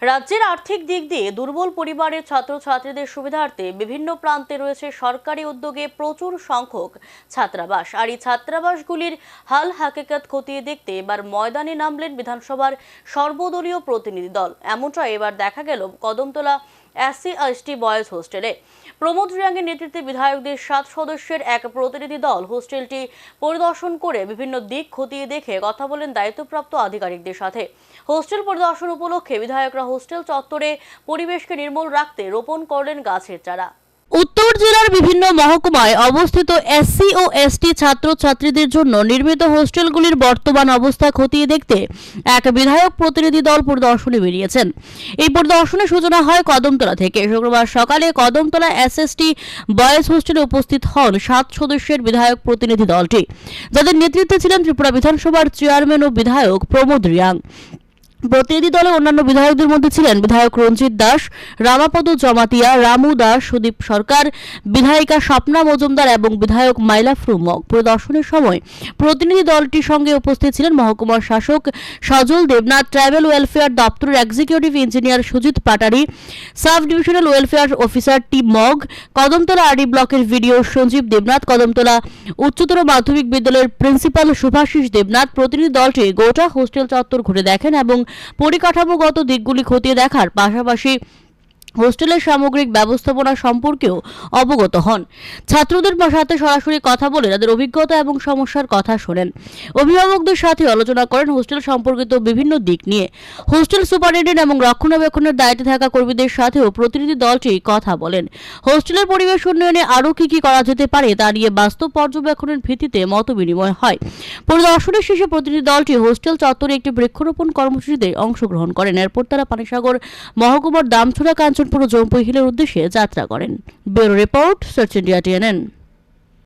রাজ্যের আর্থিক দিক দিয়ে দুর্বল পরিবারের ছাত্রছাত্রীদের সুবিধার্থে বিভিন্ন প্রান্তে রয়েছে সরকারি উদ্যোগে প্রচুর সংখ্যক ছাত্রাবাস। আর এই ছাত্রাবাসগুলির হাল হাকিকত খতিয়ে দেখতে এবার ময়দানে নামলেন বিধানসভার সর্বদলীয় প্রতিনিধি দল। এমনটা এবার দেখা গেল কদমতলা SC/ST বয়েজ হোস্টেলে। প্রমোদ রিয়াংয়ের নেতৃত্বে বিধায়কদের 7 সদস্যের এক প্রতিনিধি দল হোস্টেলটি পরিদর্শন করে বিভিন্ন দিক খতিয়ে দেখে কথা বলেন দায়িত্বপ্রাপ্ত আধিকারিকদের সাথে। হোস্টেল পরিদর্শন উপলক্ষে বিধায়করা হোস্টেল চত্বরে পরিবেশকে নির্মল রাখতে রোপণ করলেন গাছের চারা। উত্তর জেলার বিভিন্ন মহকুমায় অবস্থিত SC ও ST ছাত্রছাত্রীদের জন্য নির্মিত হোস্টেলগুলির বর্তমান অবস্থা খতিয়ে দেখতে এক বিধায়ক প্রতিনিধি দল পরিদর্শনে বেরিয়েছেন। এই পরিদর্শনের সূচনা হয় কদমতলা থেকে। শুক্রবার সকালে কদমতলা SST বয়েজ হোস্টেলে উপস্থিত হন 7 সদস্যের বিধায়ক প্রতিনিধি দলটি, যাদের নেতৃত্বে ছিলেন ত্রিপুরা বিধানসভার চেয়ারম্যান ও বিধায়ক প্রমোদ রিয়াং। প্রতিনিধি দলে অন্যান্য বিধায়কদের মধ্যে ছিলেন বিধায়ক রঞ্জিত দাস, রামাপদ জমাতিয়া, রামু দাস, সুদীপ সরকার, বিধায়িকা স্বপ্না মজুমদার এবং বিধায়ক মাইলা ফ্রুমক। পরিদর্শনের সময় প্রতিনিধি দলটির সঙ্গে উপস্থিত ছিলেন মহকুমার শাসক সজল দেবনাথ, ট্রাইবাল ওয়েলফেয়ার দপ্তরের executive engineer Sujit পাটারি, sub divisional welfare officer টি মগ, কদমতলা আরডি ব্লকের ভিডিও সঞ্জীব দেবনাথ, কদমতলা উচ্চতর মাধ্যমিক বিদ্যালয়ের প্রিন্সিপাল শুভাশিস দেবনাথ। প্রতিনিধি দলটি গোটা হোস্টেল চত্বর ঘুরে দেখেন এবং পরিকাঠামোগত দিকগুলি খতিয়ে দেখার পাশাপাশি হোস্টেলের সামগ্রিক ব্যবস্থাপনা সম্পর্কেও অবগত হন। ছাত্রদের সাথে সরাসরি কথা বলে তাদের অভিজ্ঞতা এবং সমস্যার কথা শোনেন। অভিভাবকদের সাথে আলোচনা করেন হোস্টেল সম্পর্কিত বিভিন্ন দিক নিয়ে। হোস্টেল সুপারিনটেন্ডেন্ট এবং রক্ষণাবেক্ষণের দায়িত্বে থাকা কর্মীদের সাথেও প্রতিনিধি দলটি কথা বলেন। হোস্টেলের পরিবেশ উন্নয়নে আরও কি করা যেতে পারে তা নিয়ে বাস্তব পর্যবেক্ষণের ভিত্তিতে মত বিনিময় হয়। পরিদর্শনের শেষে প্রতিনিধি দলটি হোস্টেল চত্বরে একটি বৃক্ষরোপণ কর্মসূচিতে অংশগ্রহণ করেন। এরপর তারা পানিসাগর মহকুমার দামছড়া কাঞ্চনপুর জম্পুই হিলের উদ্দেশ্যে যাত্রা করেন। Bureau report, search India TNN।